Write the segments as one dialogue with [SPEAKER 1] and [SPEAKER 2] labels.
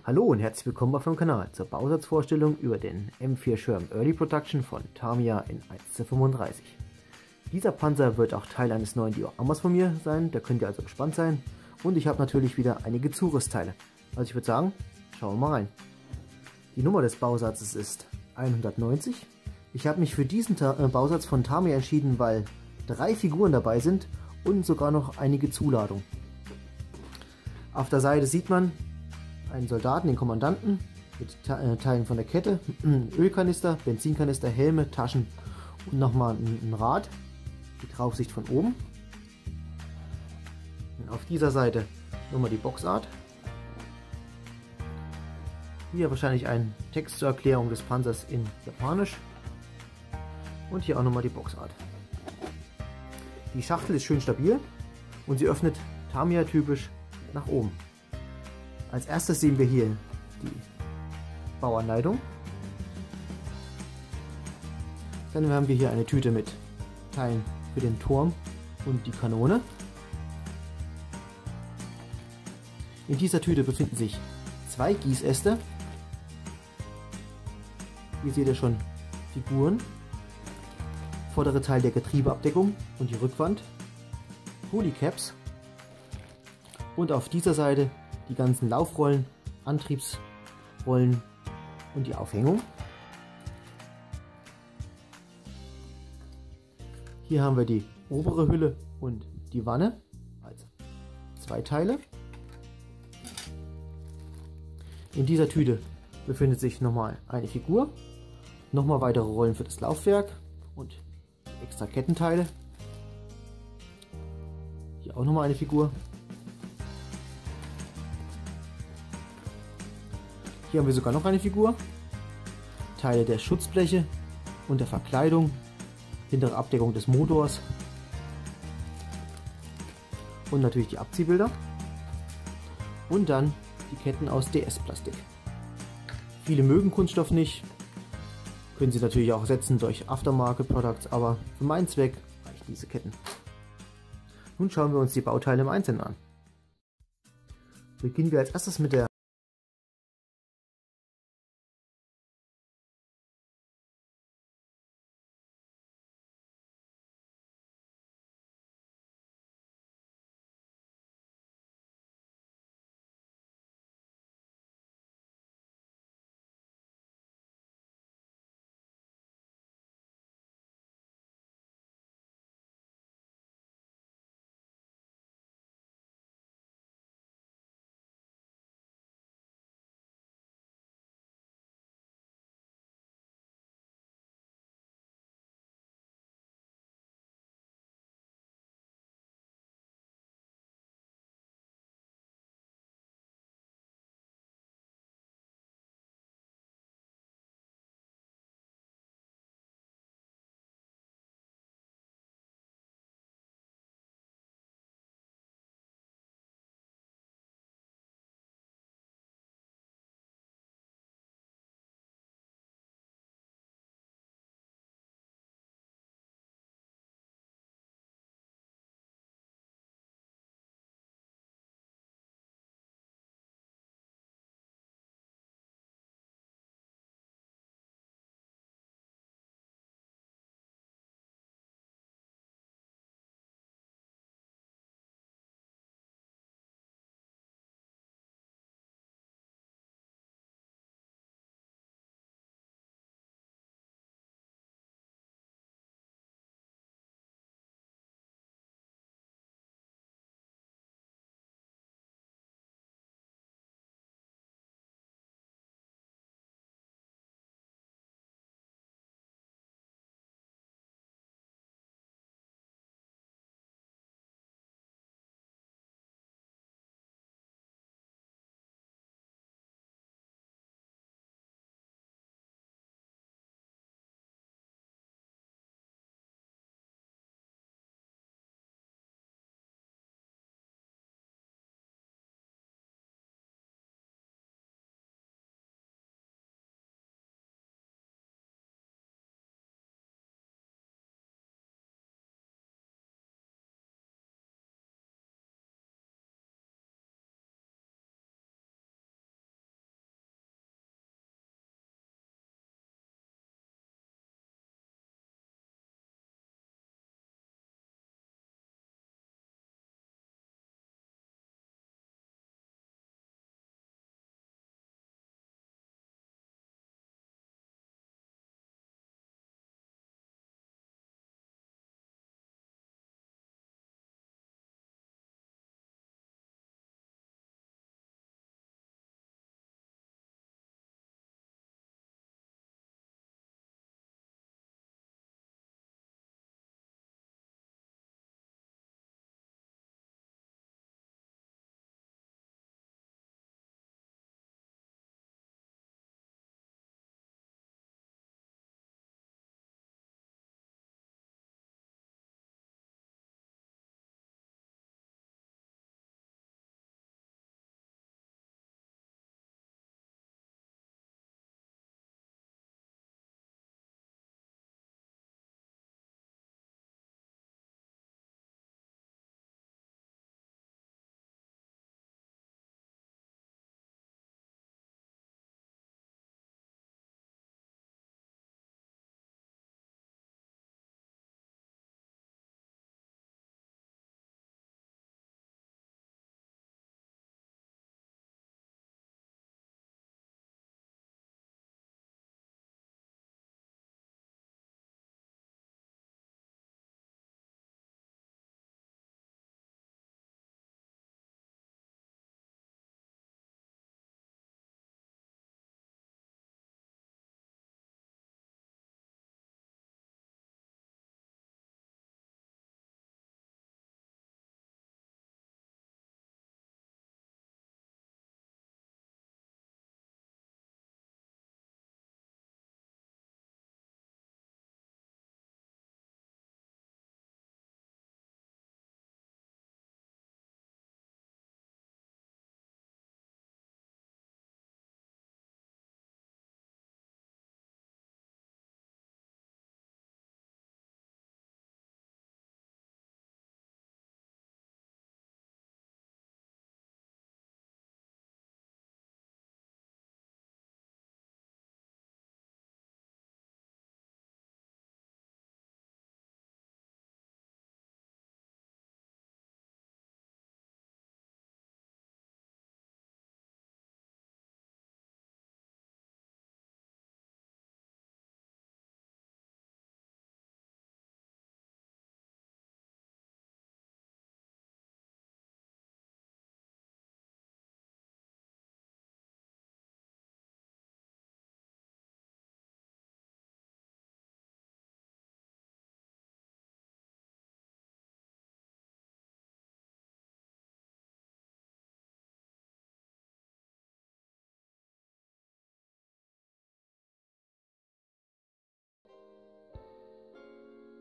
[SPEAKER 1] Hallo und herzlich willkommen auf meinem Kanal zur Bausatzvorstellung über den M4 Sherman Early Production von Tamiya in 1:35. Dieser Panzer wird auch Teil eines neuen Dioramas von mir sein, da könnt ihr also gespannt sein. Und ich habe natürlich wieder einige Zurüstteile. Also ich würde sagen, schauen wir mal rein. Die Nummer des Bausatzes ist 190. Ich habe mich für diesen Bausatz von Tamiya entschieden, weil 3 Figuren dabei sind und sogar noch einige Zuladungen. Auf der Seite sieht man einen Soldaten, den Kommandanten, mit Teilen von der Kette, Ölkanister, Benzinkanister, Helme, Taschen und nochmal ein Rad, die Draufsicht von oben. Und auf dieser Seite nochmal die Boxart. Hier wahrscheinlich ein Text zur Erklärung des Panzers in Japanisch. Und hier auch nochmal die Boxart. Die Schachtel ist schön stabil und sie öffnet Tamiya typisch nach oben. Als erstes sehen wir hier die Bauanleitung. Dann haben wir hier eine Tüte mit Teilen für den Turm und die Kanone. In dieser Tüte befinden sich 2 Gießäste. Hier seht ihr schon Figuren. Vordere Teil der Getriebeabdeckung und die Rückwand. Polycaps. Und auf dieser Seite die ganzen Laufrollen, Antriebsrollen und die Aufhängung. Hier haben wir die obere Hülle und die Wanne, also 2 Teile. In dieser Tüte befindet sich nochmal eine Figur, nochmal weitere Rollen für das Laufwerk und extra Kettenteile. Hier auch nochmal eine Figur. Hier haben wir sogar noch eine Figur, Teile der Schutzbleche und der Verkleidung, hintere Abdeckung des Motors und natürlich die Abziehbilder und dann die Ketten aus DS-Plastik. Viele mögen Kunststoff nicht, können sie natürlich auch ersetzen durch Aftermarket Products, aber für meinen Zweck reichen diese Ketten. Nun schauen wir uns die Bauteile im Einzelnen an. Beginnen wir als erstes mit der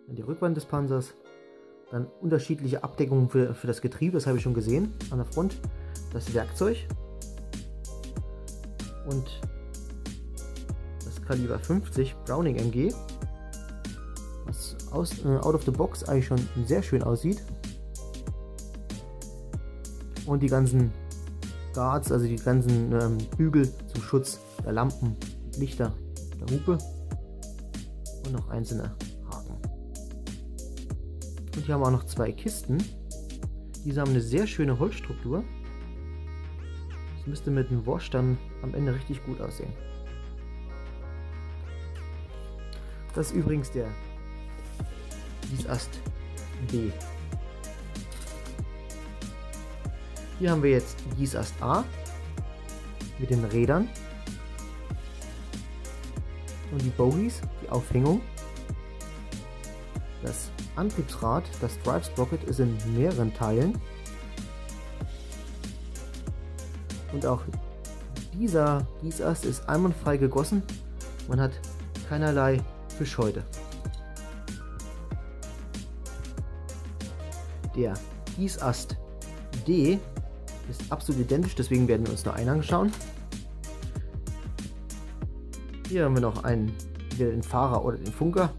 [SPEAKER 1] Dann die Rückwand des Panzers. Dann unterschiedliche Abdeckungen für das Getriebe, das habe ich schon gesehen an der Front. Das Werkzeug. Und das Kaliber 50 Browning MG. Was out of the box eigentlich schon sehr schön aussieht. Und die ganzen Guards, also die ganzen Bügel zum Schutz der Lampen, Lichter, der Hupe und noch einzelne Haken. Und hier haben wir auch noch zwei Kisten. Diese haben eine sehr schöne Holzstruktur. Das müsste mit dem Wash dann am Ende richtig gut aussehen. Das ist übrigens der Gießast B. Hier haben wir jetzt Gießast A mit den Rädern und die Bogies, die Aufhängung. Das Antriebsrad, das Drive Sprocket, ist in mehreren Teilen. Und auch dieser Gießast ist einwandfrei gegossen. Man hat keinerlei Fischhäute. Der Gießast D ist absolut identisch, deswegen werden wir uns nur einen anschauen. Hier haben wir noch wieder den Fahrer oder den Funker,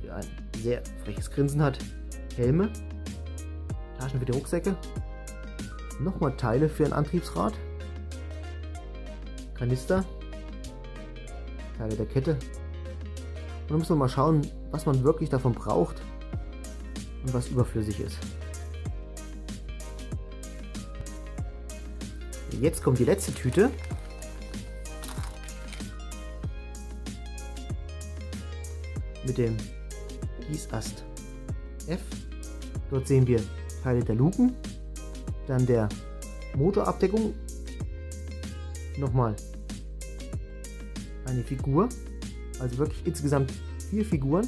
[SPEAKER 1] der ein sehr freches Grinsen hat. Helme, Taschen für die Rucksäcke, nochmal Teile für ein Antriebsrad, Kanister, Teile der Kette. Und dann müssen wir mal schauen, was man wirklich davon braucht und was überflüssig ist. Jetzt kommt die letzte Tüte. Mit dem Gießast F. Dort sehen wir Teile der Luken, dann der Motorabdeckung, nochmal eine Figur, also wirklich insgesamt 4 Figuren,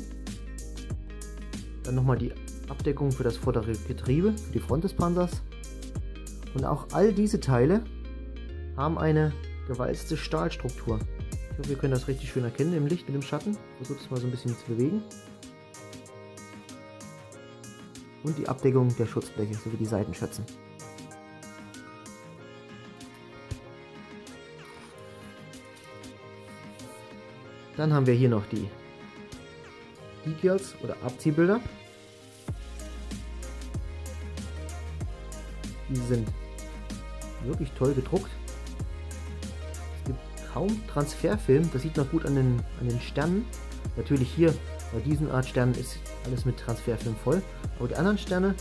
[SPEAKER 1] dann nochmal die Abdeckung für das vordere Getriebe, für die Front des Panzers, und auch all diese Teile haben eine gewalzte Stahlstruktur. Ich hoffe, wir können das richtig schön erkennen im Licht mit dem Schatten. Versuche es mal so ein bisschen zu bewegen. Und die Abdeckung der Schutzbleche sowie die Seitenschürzen. Dann haben wir hier noch die Decals oder Abziehbilder. Die sind wirklich toll gedruckt. Es gibt kaum Transferfilm, das sieht man gut an den Sternen. Natürlich hier bei diesen Art Sternen ist alles mit Transferfilm voll, aber die anderen Sterne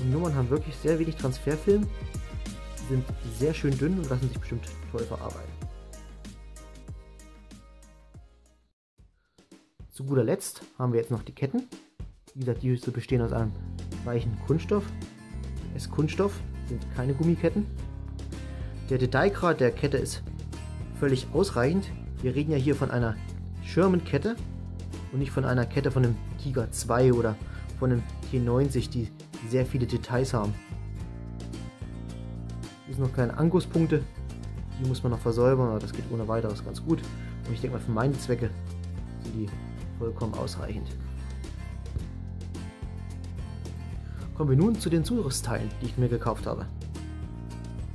[SPEAKER 1] und Nummern haben wirklich sehr wenig Transferfilm, sind sehr schön dünn und lassen sich bestimmt toll verarbeiten. Zu guter Letzt haben wir jetzt noch die Ketten. Wie gesagt, die bestehen aus einem weichen Kunststoff. Es ist Kunststoff, sind keine Gummiketten. Der Detailgrad der Kette ist völlig ausreichend. Wir reden ja hier von einer Schirmenkette und nicht von einer Kette von einem Tiger 2 oder von einem T90, die sehr viele Details haben. Hier sind noch kleine Angusspunkte, die muss man noch versäubern, aber das geht ohne weiteres ganz gut. Und ich denke mal, für meine Zwecke sind die vollkommen ausreichend. Kommen wir nun zu den Zurüstteilen, die ich mir gekauft habe.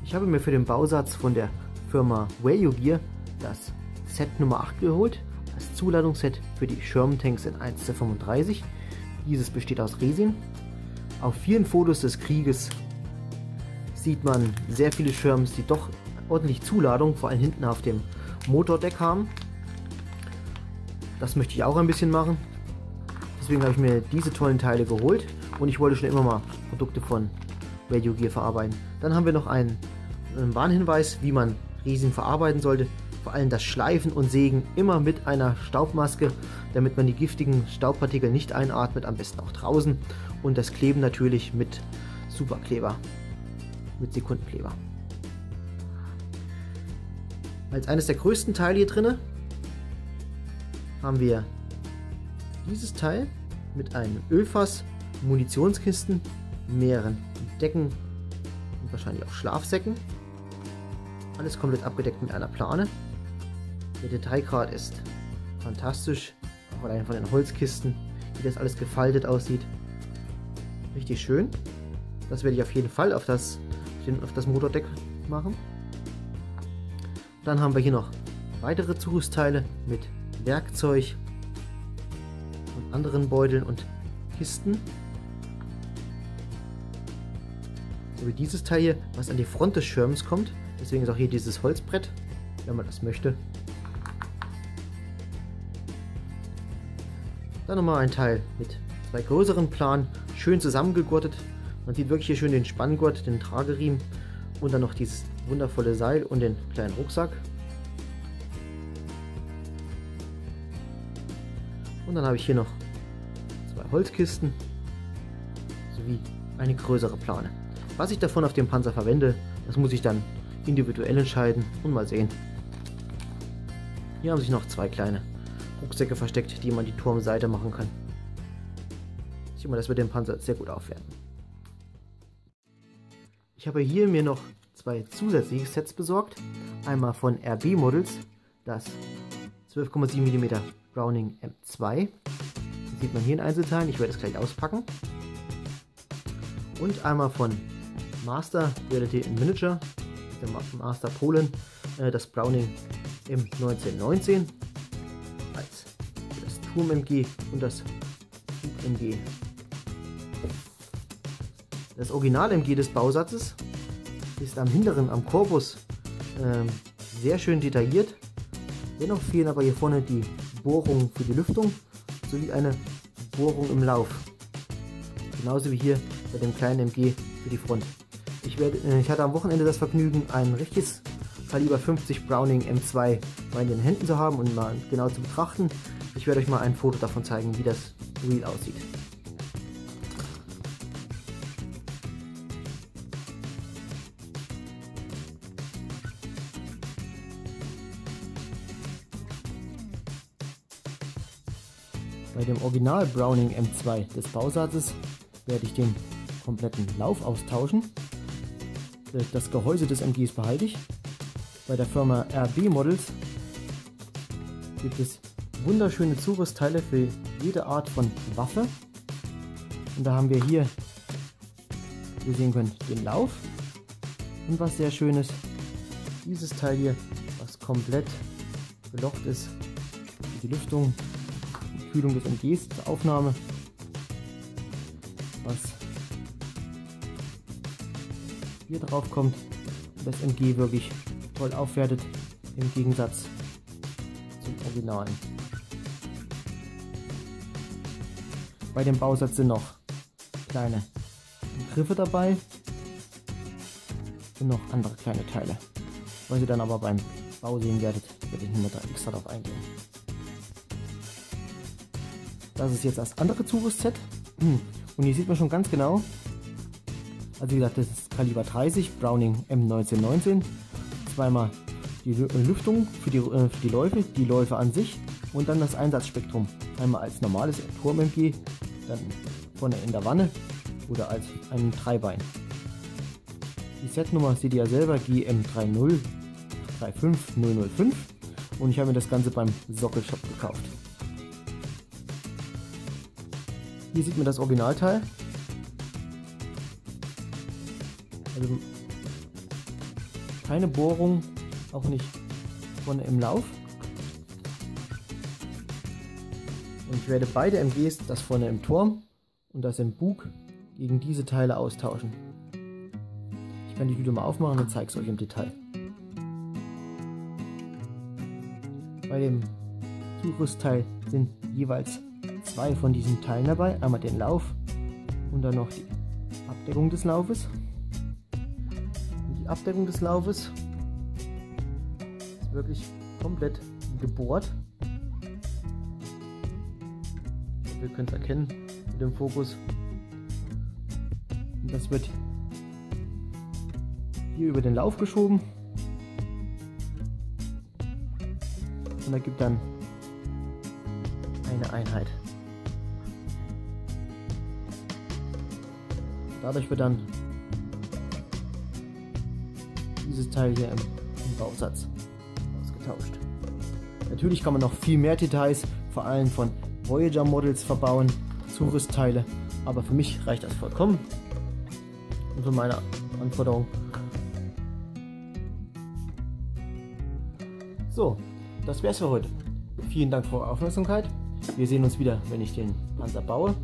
[SPEAKER 1] Ich habe mir für den Bausatz von der Firma Value Gear das Set Nummer 8 geholt, das Zuladungsset für die Sherman-Tanks in 1:35. Dieses besteht aus Resin. Auf vielen Fotos des Krieges sieht man sehr viele Shermans, die doch ordentlich Zuladung, vor allem hinten auf dem Motordeck haben. Das möchte ich auch ein bisschen machen. Deswegen habe ich mir diese tollen Teile geholt und ich wollte schon immer mal Produkte von Value Gear verarbeiten. Dann haben wir noch einen Warnhinweis, wie man Resin verarbeiten sollte. Vor allem das Schleifen und Sägen immer mit einer Staubmaske, damit man die giftigen Staubpartikel nicht einatmet, am besten auch draußen. Und das Kleben natürlich mit Superkleber, mit Sekundenkleber. Als eines der größten Teile hier drin haben wir dieses Teil mit einem Ölfass, Munitionskisten, mehreren Decken und wahrscheinlich auch Schlafsäcken. Alles komplett abgedeckt mit einer Plane. Der Detailgrad ist fantastisch, auch allein von den Holzkisten, wie das alles gefaltet aussieht. Richtig schön. Das werde ich auf jeden Fall auf das Motordeck machen. Dann haben wir hier noch weitere Zurüstteile mit Werkzeug und anderen Beuteln und Kisten. So wie dieses Teil hier, was an die Front des Schirms kommt. Deswegen ist auch hier dieses Holzbrett, wenn man das möchte. Dann nochmal ein Teil mit zwei größeren Planen, schön zusammengegurtet. Man sieht wirklich hier schön den Spanngurt, den Trageriemen und dann noch dieses wundervolle Seil und den kleinen Rucksack. Und dann habe ich hier noch zwei Holzkisten sowie eine größere Plane. Was ich davon auf dem Panzer verwende, das muss ich dann individuell entscheiden und mal sehen. Hier haben sich noch zwei kleine Rucksäcke versteckt, die man die Turmseite machen kann. Ich denke mal, das wird den Panzer sehr gut aufwerten. Ich habe hier mir noch zwei zusätzliche Sets besorgt. Einmal von RB Models, das 12,7 mm Browning M2. Das sieht man hier in Einzelteilen, ich werde es gleich auspacken. Und einmal von Master Reality in Miniature, der Master Polen, das Browning M1919 als das Turm-MG und das Hub-MG. Das Original-MG des Bausatzes ist am hinteren, am Korpus sehr schön detailliert. Dennoch fehlen aber hier vorne die Bohrungen für die Lüftung sowie eine Bohrung im Lauf. Genauso wie hier bei dem kleinen MG für die Front. Ich hatte am Wochenende das Vergnügen, ein richtiges Kaliber 50 Browning M2 mal in den Händen zu haben und mal genau zu betrachten. Ich werde euch mal ein Foto davon zeigen, wie das real aussieht. Bei dem Original Browning M2 des Bausatzes werde ich den kompletten Lauf austauschen. Das Gehäuse des MGs behalte ich. Bei der Firma RB Models gibt es wunderschöne Zurüstteile für jede Art von Waffe. Und da haben wir hier, wie ihr sehen könnt, den Lauf. Und was sehr schön ist, dieses Teil hier, was komplett belocht ist, für die Lüftung, die Kühlung des MGs zur Aufnahme, was hier drauf kommt und das MG wirklich toll aufwertet im Gegensatz zum Originalen. Bei dem Bausatz sind noch kleine Griffe dabei und noch andere kleine Teile. Was ihr dann aber beim Bau sehen werdet, werde ich nicht mehr extra darauf eingehen. Das ist jetzt das andere Zurüstset und hier sieht man schon ganz genau, also wie gesagt, das ist Kaliber 30 Browning M1919, zweimal die Lüftung für die Läufe an sich und dann das Einsatzspektrum, einmal als normales Turm-MG, dann vorne in der Wanne oder als ein Dreibein. Die Setnummer seht ihr ja selber, GM3035005 und ich habe mir das Ganze beim Sockelshop gekauft. Hier sieht man das Originalteil. Also keine Bohrung, auch nicht vorne im Lauf. Und ich werde beide MGs, das vorne im Turm und das im Bug, gegen diese Teile austauschen. Ich kann die Tüte mal aufmachen und zeige es euch im Detail. Bei dem Zurüstteil sind jeweils zwei von diesen Teilen dabei. Einmal den Lauf und dann noch die Abdeckung des Laufes. Abdeckung des Laufes ist wirklich komplett gebohrt. Wir können es erkennen mit dem Fokus. Und das wird hier über den Lauf geschoben und ergibt dann eine Einheit. Dadurch wird dann dieses Teil hier im Bausatz ausgetauscht. Natürlich kann man noch viel mehr Details, vor allem von Voyager Models, verbauen. Zurüstteile, aber für mich reicht das vollkommen und für meine Anforderungen. So, das wär's für heute. Vielen Dank für eure Aufmerksamkeit. Wir sehen uns wieder, wenn ich den Panzer baue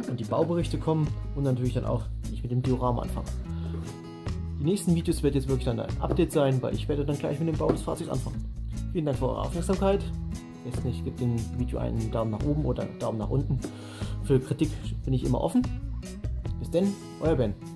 [SPEAKER 1] und die Bauberichte kommen und natürlich dann auch, wenn ich mit dem Diorama anfange. Die nächsten Videos wird jetzt wirklich dann ein Update sein, weil ich werde dann gleich mit dem Bau des Fahrzeugs anfangen. Vielen Dank für eure Aufmerksamkeit. Vergesst nicht, gebt dem Video einen Daumen nach oben oder einen Daumen nach unten. Für Kritik bin ich immer offen. Bis denn, euer Ben.